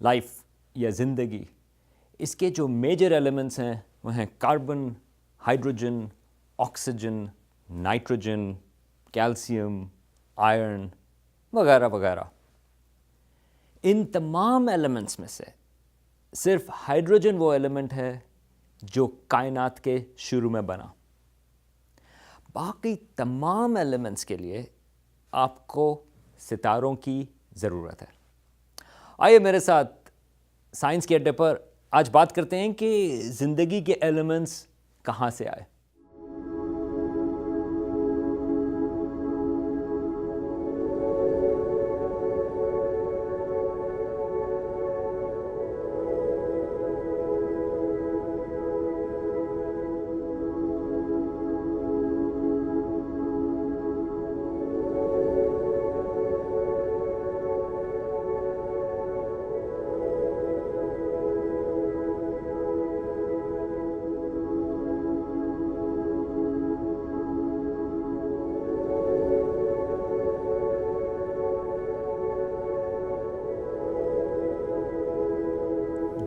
Life یا زندگی، اس کے جو میجر ایلیمنٹس ہیں وہ ہیں carbon, hydrogen, oxygen, nitrogen, calcium, iron وغیرہ وغیرہ۔ ان تمام ایلیمنٹس میں سے صرف ہائیڈروجن وہ ایلیمنٹ ہے جو کائنات کے شروع میں بنا۔ باقی تمام ایلیمنٹس کے لیے آپ کو ستاروں کی ضرورت ہے۔ آئیے میرے ساتھ سائنس کے اڈے پر آج بات کرتے ہیں کہ زندگی کے ایلیمنٹس کہاں سے آئے۔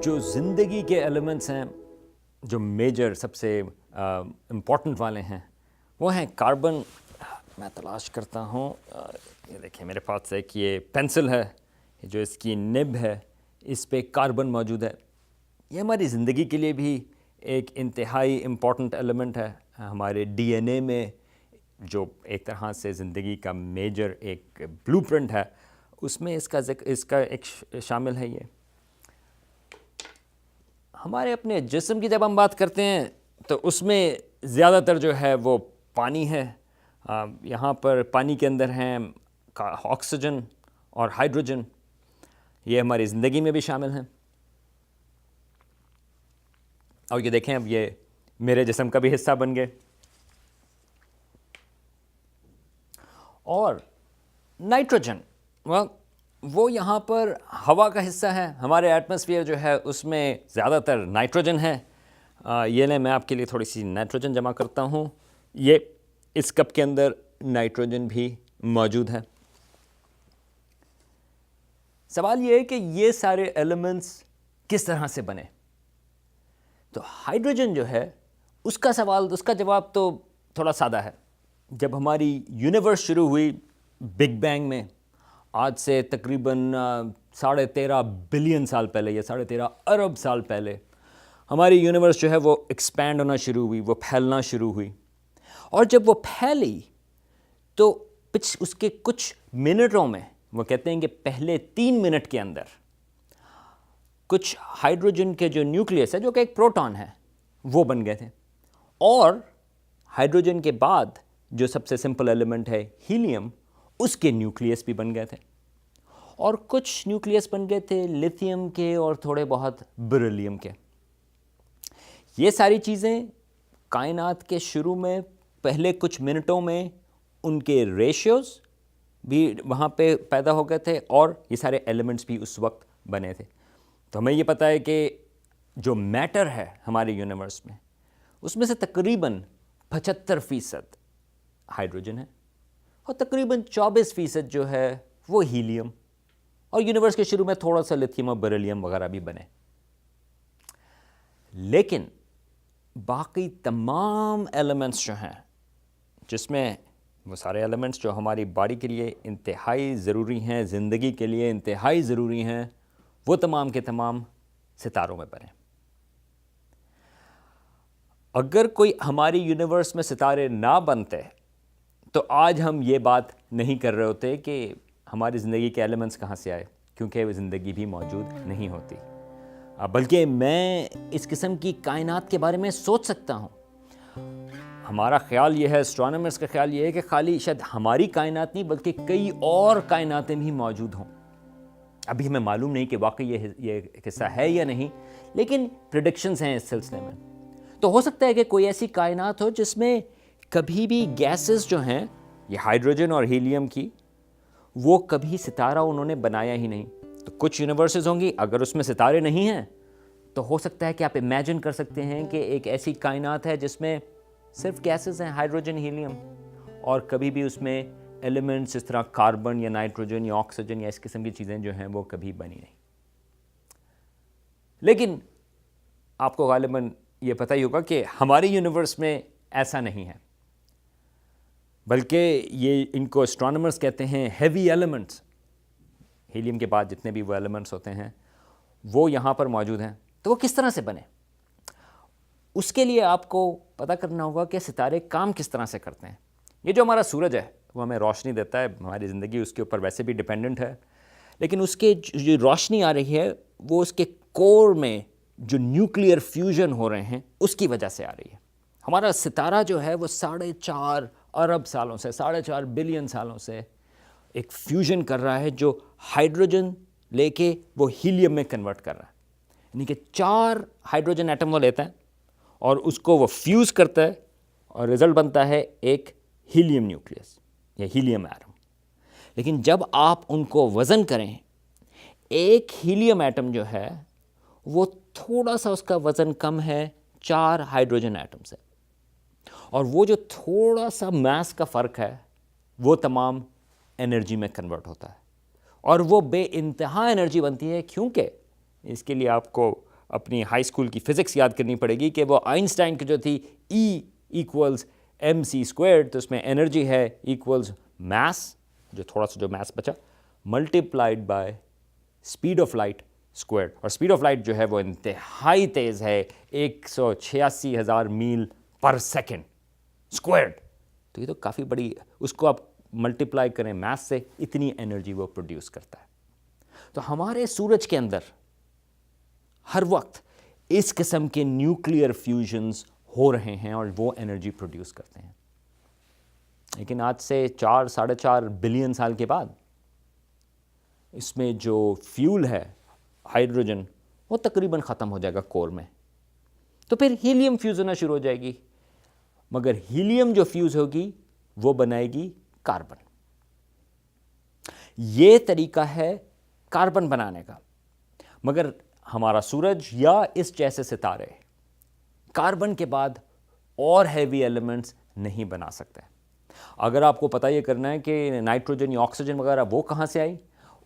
جو زندگی کے ایلیمنٹس ہیں، جو میجر سب سے امپورٹنٹ والے ہیں، وہ ہیں کاربن۔ میں تلاش کرتا ہوں، یہ دیکھیں میرے پاس ایک یہ پینسل ہے، جو اس کی نب ہے، اس پہ کاربن موجود ہے۔ یہ ہماری زندگی کے لیے بھی ایک انتہائی امپورٹنٹ ایلیمنٹ ہے۔ ہمارے ڈی این اے میں جو ایک طرح سے زندگی کا میجر ایک بلو پرنٹ ہے، اس میں اس کا ایک شامل ہے۔ یہ ہمارے اپنے جسم کی جب ہم بات کرتے ہیں تو اس میں زیادہ تر جو ہے وہ پانی ہے۔ یہاں پر پانی کے اندر ہیں آکسیجن اور ہائیڈروجن، یہ ہماری زندگی میں بھی شامل ہیں۔ اور یہ دیکھیں، اب یہ میرے جسم کا بھی حصہ بن گئے۔ اور نائٹروجن وہ یہاں پر ہوا کا حصہ ہے۔ ہمارے ایٹماسفیئر جو ہے اس میں زیادہ تر نائٹروجن ہے۔ یہ لیں، میں آپ کے لیے تھوڑی سی نائٹروجن جمع کرتا ہوں۔ یہ اس کپ کے اندر نائٹروجن بھی موجود ہے۔ سوال یہ ہے کہ یہ سارے ایلیمنٹس کس طرح سے بنے؟ تو ہائیڈروجن جو ہے اس کا جواب تو تھوڑا سادہ ہے۔ جب ہماری یونیورس شروع ہوئی بگ بینگ میں، آج سے تقریباً 13.5 بلین سال پہلے یا 13.5 ارب سال پہلے ہماری یونیورس جو ہے وہ ایکسپینڈ ہونا شروع ہوئی، وہ پھیلنا شروع ہوئی۔ اور جب وہ پھیلی تو اس کے کچھ منٹوں میں، وہ کہتے ہیں کہ پہلے 3 منٹ کے اندر، کچھ ہائیڈروجن کے جو نیوکلیس ہے، جو کہ ایک پروٹون ہے، وہ بن گئے تھے۔ اور ہائیڈروجن کے بعد جو سب سے سمپل ایلیمنٹ ہے ہیلیم، اس کے نیوکلیس بھی بن گئے تھے۔ اور کچھ نیوکلیس بن گئے تھے لیتھیم کے اور تھوڑے بہت بیریلیم کے۔ یہ ساری چیزیں کائنات کے شروع میں پہلے کچھ منٹوں میں ان کے ریشیوز بھی وہاں پہ پیدا ہو گئے تھے، اور یہ سارے ایلیمنٹس بھی اس وقت بنے تھے۔ تو ہمیں یہ پتہ ہے کہ جو میٹر ہے ہمارے یونیورس میں، اس میں سے تقریباً 75% ہائیڈروجن ہے، اور تقریباً 24% جو ہے وہ ہیلیم، اور یونیورس کے شروع میں تھوڑا سا لیتھیم اور بیریلیم وغیرہ بھی بنے۔ لیکن باقی تمام ایلیمنٹس جو ہیں، جس میں وہ سارے ایلیمنٹس جو ہماری باڈی کے لیے انتہائی ضروری ہیں، زندگی کے لیے انتہائی ضروری ہیں، وہ تمام کے تمام ستاروں میں بنے۔ اگر کوئی ہماری یونیورس میں ستارے نہ بنتے تو آج ہم یہ بات نہیں کر رہے ہوتے کہ ہماری زندگی کے ایلیمنٹس کہاں سے آئے، کیونکہ وہ زندگی بھی موجود نہیں ہوتی۔ بلکہ میں اس قسم کی کائنات کے بارے میں سوچ سکتا ہوں۔ ہمارا خیال یہ ہے، اسٹرانومرز کا خیال یہ ہے کہ خالی شاید ہماری کائنات نہیں بلکہ کئی اور کائناتیں بھی موجود ہوں۔ ابھی ہمیں معلوم نہیں کہ واقعی یہ قصہ ہے یا نہیں، لیکن پریڈکشنز ہیں اس سلسلے میں۔ تو ہو سکتا ہے کہ کوئی ایسی کائنات ہو جس میں کبھی بھی گیسز جو ہیں، یہ ہائیڈروجن اور ہیلیم کی، وہ کبھی ستارہ انہوں نے بنایا ہی نہیں۔ تو کچھ یونیورسز ہوں گی، اگر اس میں ستارے نہیں ہیں تو ہو سکتا ہے کہ آپ امیجن کر سکتے ہیں کہ ایک ایسی کائنات ہے جس میں صرف گیسز ہیں، ہائیڈروجن، ہیلیم، اور کبھی بھی اس میں ایلیمنٹس اس طرح کاربن یا نائٹروجن یا آکسیجن یا اس قسم کی چیزیں جو ہیں وہ کبھی بنی نہیں۔ لیکن آپ کو غالباً یہ پتہ ہی ہوگا کہ ہمارے یونیورس میں ایسا نہیں ہے، بلکہ یہ ان کو اسٹرانومرز کہتے ہیں ہیوی ایلیمنٹس. ہیلیم کے بعد جتنے بھی وہ ایلیمنٹس ہوتے ہیں وہ یہاں پر موجود ہیں. تو وہ کس طرح سے بنے؟ اس کے لیے آپ کو پتہ کرنا ہوگا کہ ستارے کام کس طرح سے کرتے ہیں. یہ جو ہمارا سورج ہے وہ ہمیں روشنی دیتا ہے، ہماری زندگی اس کے اوپر ویسے بھی ڈیپینڈنٹ ہے، لیکن اس کے جو روشنی آ رہی ہے وہ اس کے کور میں جو نیوکلیئر فیوژن ہو رہے ہیں اس کی وجہ سے آ رہی ہے. ہمارا ستارہ جو ہے وہ 4.5 ارب سالوں سے 4.5 بلین سالوں سے ایک فیوژن کر رہا ہے جو ہائیڈروجن لے کے وہ ہیلیم میں کنورٹ کر رہا ہے. یعنی کہ 4 ہائیڈروجن ایٹم وہ لیتا ہے اور اس کو وہ فیوز کرتا ہے اور رزلٹ بنتا ہے ایک ہیلیم نیوکلیس یا ہیلیم ایٹم. لیکن جب آپ ان کو وزن کریں، ایک ہیلیم ایٹم جو ہے وہ تھوڑا سا اس کا وزن کم ہے 4 ہائیڈروجن ایٹم سے، اور وہ جو تھوڑا سا میس کا فرق ہے وہ تمام انرجی میں کنورٹ ہوتا ہے اور وہ بے انتہا انرجی بنتی ہے. کیونکہ اس کے لیے آپ کو اپنی ہائی اسکول کی فزکس یاد کرنی پڑے گی کہ وہ آئنسٹائن کی جو تھی E=mc²، تو اس میں انرجی ہے ایکولز میس، جو تھوڑا سا جو میس بچا، multiplied by speed of light squared. اور اسپیڈ آف لائٹ جو ہے وہ انتہائی تیز ہے، 186,000 میل پر سیکنڈ اسکوائرڈ. تو یہ تو کافی بڑی، اس کو آپ ملٹیپلائی کریں میس سے، اتنی انرجی وہ پروڈیوس کرتا ہے. تو ہمارے سورج کے اندر ہر وقت اس قسم کے نیوکلیئر فیوژنز ہو رہے ہیں اور وہ انرجی پروڈیوس کرتے ہیں. لیکن آج سے 4-4.5 بلین سال کے بعد اس میں جو فیول ہے ہائیڈروجن وہ تقریباً ختم ہو جائے گا کور میں. تو پھر ہیلیم فیوز ہونا شروع ہو جائے گی، مگر ہیلیم جو فیوز ہوگی وہ بنائے گی کاربن. یہ طریقہ ہے کاربن بنانے کا. مگر ہمارا سورج یا اس جیسے ستارے کاربن کے بعد اور ہیوی ایلیمنٹس نہیں بنا سکتے. اگر آپ کو پتہ یہ کرنا ہے کہ نائٹروجن یا آکسیجن وغیرہ وہ کہاں سے آئی،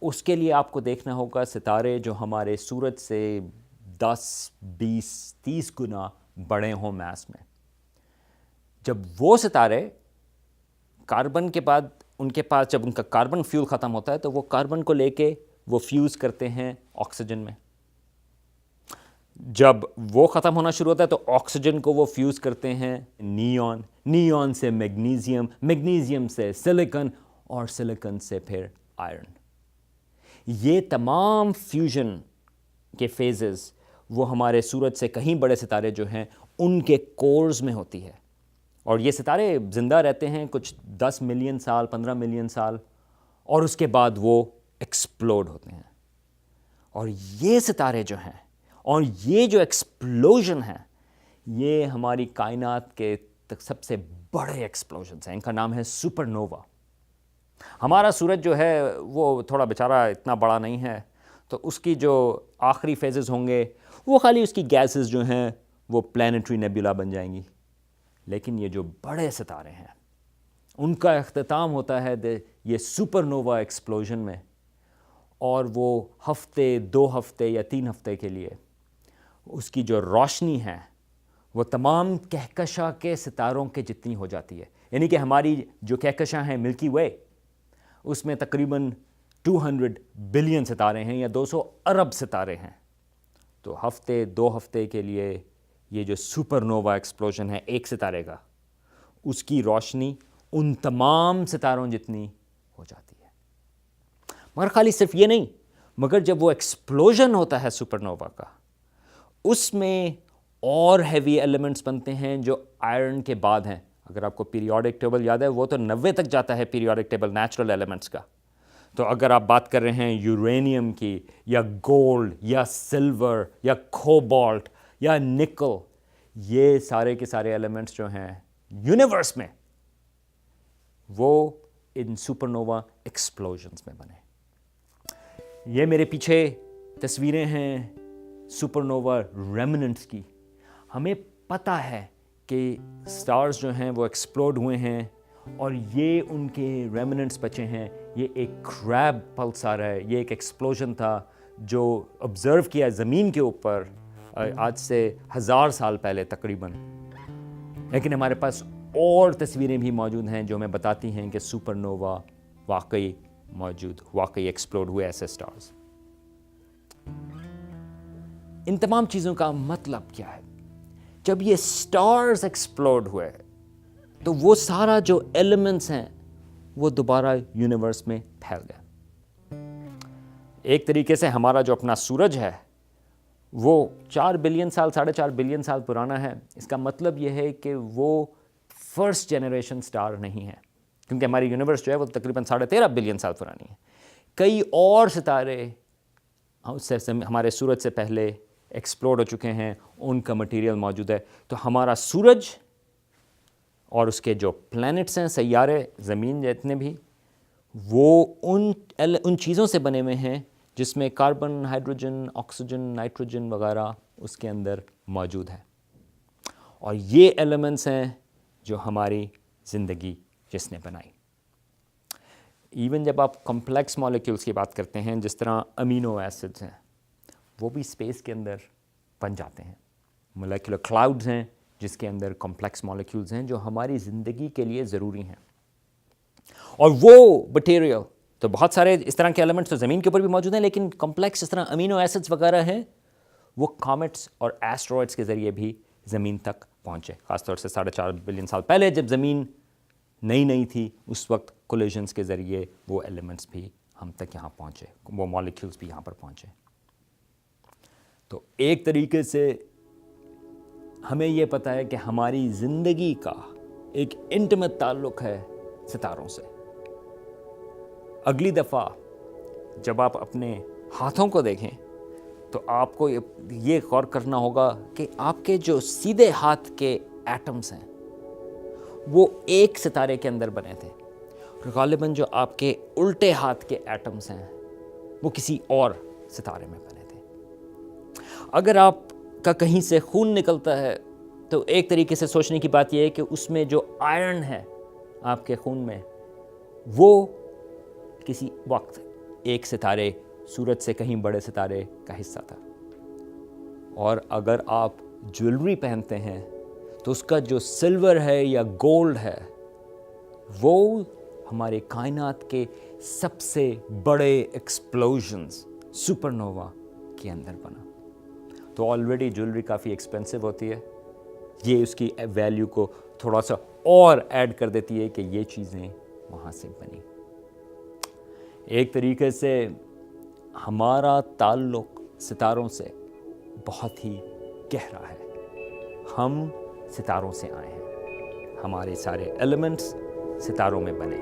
اس کے لیے آپ کو دیکھنا ہوگا ستارے جو ہمارے سورج سے 10, 20, 30 گنا بڑے ہوں میس میں. جب وہ ستارے کاربن کے بعد ان کے پاس جب ان کا کاربن فیول ختم ہوتا ہے تو وہ کاربن کو لے کے وہ فیوز کرتے ہیں آکسیجن میں. جب وہ ختم ہونا شروع ہوتا ہے تو آکسیجن کو وہ فیوز کرتے ہیں نیون، نیون سے میگنیزیم، میگنیزیم سے سلیکن، اور سلیکن سے پھر آئرن. یہ تمام فیوژن کے فیزز وہ ہمارے سورج سے کہیں بڑے ستارے جو ہیں ان کے کورز میں ہوتی ہے. اور یہ ستارے زندہ رہتے ہیں کچھ 10 ملین سال، 15 ملین سال، اور اس کے بعد وہ ایکسپلوڈ ہوتے ہیں. اور یہ ستارے جو ہیں اور یہ جو ایکسپلوژن ہے یہ ہماری کائنات کے سب سے بڑے ایکسپلوژنس ہیں. ان کا نام ہے سپر نووا. ہمارا سورج جو ہے وہ تھوڑا بیچارہ اتنا بڑا نہیں ہے، تو اس کی جو آخری فیزز ہوں گے وہ خالی اس کی گیسز جو ہیں وہ پلانیٹری نیبولا بن جائیں گی. لیکن یہ جو بڑے ستارے ہیں ان کا اختتام ہوتا ہے یہ سپر نووا ایکسپلوژن میں، اور وہ ہفتے، 2 ہفتے یا 3 ہفتے کے لیے اس کی جو روشنی ہے وہ تمام کہکشاں کے ستاروں کے جتنی ہو جاتی ہے. یعنی کہ ہماری جو کہکشاں ہیں ملکی وے، اس میں تقریباً 200 بلین ستارے ہیں یا 200 ارب ستارے ہیں. تو ہفتے، 2 ہفتے کے لیے یہ جو سپر نووا ایکسپلوژن ہے ایک ستارے کا، اس کی روشنی ان تمام ستاروں جتنی ہو جاتی ہے. مگر خالی صرف یہ نہیں، مگر جب وہ ایکسپلوژن ہوتا ہے سپر نووا کا، اس میں اور ہیوی ایلیمنٹس بنتے ہیں جو آئرن کے بعد ہیں. اگر آپ کو پیریوڈک ٹیبل یاد ہے وہ تو 90 تک جاتا ہے پیریوڈک ٹیبل نیچرل ایلیمنٹس کا. تو اگر آپ بات کر رہے ہیں یورینیم کی یا گولڈ یا سلور یا کوبالٹ یا نکل، یہ سارے کے سارے ایلیمنٹس جو ہیں یونیورس میں وہ ان سپر نووا ایکسپلوژنس میں بنے. یہ میرے پیچھے تصویریں ہیں سپر نووا ریمننٹس کی. ہمیں پتہ ہے کہ سٹارز جو ہیں وہ ایکسپلوڈ ہوئے ہیں اور یہ ان کے ریمننٹس بچے ہیں. یہ ایک کریب پلس آ رہا ہے، یہ ایک ایکسپلوژن تھا جو آبزرو کیا زمین کے اوپر آج سے 1000 سال پہلے تقریباً، لیکن ہمارے پاس اور تصویریں بھی موجود ہیں جو ہمیں بتاتی ہیں کہ سپر نووا واقعی ایکسپلوڈ ہوئے ایسے سٹارز۔ ان تمام چیزوں کا مطلب کیا ہے؟ جب یہ سٹارز ایکسپلوڈ ہوئے تو وہ سارا جو ایلیمنٹس ہیں وہ دوبارہ یونیورس میں پھیل گئے۔ ایک طریقے سے ہمارا جو اپنا سورج ہے وہ 4 بلین سال 4.5 بلین سال پرانا ہے۔ اس کا مطلب یہ ہے کہ وہ فرسٹ جنریشن سٹار نہیں ہے، کیونکہ ہماری یونیورس جو ہے وہ تقریباً 13.5 بلین سال پرانی ہے۔ کئی اور ستارے ہمارے سورج سے پہلے ایکسپلوڈ ہو چکے ہیں، ان کا مٹیریل موجود ہے۔ تو ہمارا سورج اور اس کے جو پلینٹس ہیں، سیارے، زمین جتنے بھی، وہ ان چیزوں سے بنے ہوئے ہیں جس میں کاربن، ہائیڈروجن، آکسیجن، نائٹروجن وغیرہ اس کے اندر موجود ہے، اور یہ ایلیمنٹس ہیں جو ہماری زندگی جس نے بنائی۔ ایون جب آپ کمپلیکس مالیکیولز کی بات کرتے ہیں، جس طرح امینو ایسڈز ہیں، وہ بھی اسپیس کے اندر بن جاتے ہیں۔ مولیکولر کلاؤڈز ہیں جس کے اندر کمپلیکس مالیکیولز ہیں جو ہماری زندگی کے لیے ضروری ہیں، اور وہ مٹیریل تو بہت سارے اس طرح کے ایلیمنٹس تو زمین کے اوپر بھی موجود ہیں، لیکن کمپلیکس اس طرح امینو ایسڈز وغیرہ ہیں وہ کامٹس اور ایسٹرائڈس کے ذریعے بھی زمین تک پہنچے۔ خاص طور سے 4.5 بلین سال پہلے جب زمین نئی تھی، اس وقت کولیجنز کے ذریعے وہ ایلیمنٹس بھی ہم تک یہاں پہنچے، وہ مالیکیولز بھی یہاں پر پہنچے۔ تو ایک طریقے سے ہمیں یہ پتہ ہے کہ ہماری زندگی کا ایک انٹیمیٹ تعلق ہے ستاروں سے۔ اگلی دفعہ جب آپ اپنے ہاتھوں کو دیکھیں تو آپ کو یہ غور کرنا ہوگا کہ آپ کے جو سیدھے ہاتھ کے ایٹمز ہیں وہ ایک ستارے کے اندر بنے تھے، غالباً جو آپ کے الٹے ہاتھ کے ایٹمز ہیں وہ کسی اور ستارے میں بنے تھے۔ اگر آپ کا کہیں سے خون نکلتا ہے تو ایک طریقے سے سوچنے کی بات یہ ہے کہ اس میں جو آئرن ہے آپ کے خون میں، وہ کسی وقت ایک ستارے، سورج سے کہیں بڑے ستارے کا حصہ تھا۔ اور اگر آپ جویلری پہنتے ہیں تو اس کا جو سلور ہے یا گولڈ ہے وہ ہمارے کائنات کے سب سے بڑے ایکسپلوژنز سپر نووا کے اندر بنا۔ تو آلریڈی جویلری کافی ایکسپینسو ہوتی ہے، یہ اس کی ویلیو کو تھوڑا سا اور ایڈ کر دیتی ہے کہ یہ چیزیں وہاں سے بنی۔ ایک طریقے سے ہمارا تعلق ستاروں سے بہت ہی گہرا ہے۔ ہم ستاروں سے آئے ہیں، ہمارے سارے ایلیمنٹس ستاروں میں بنے۔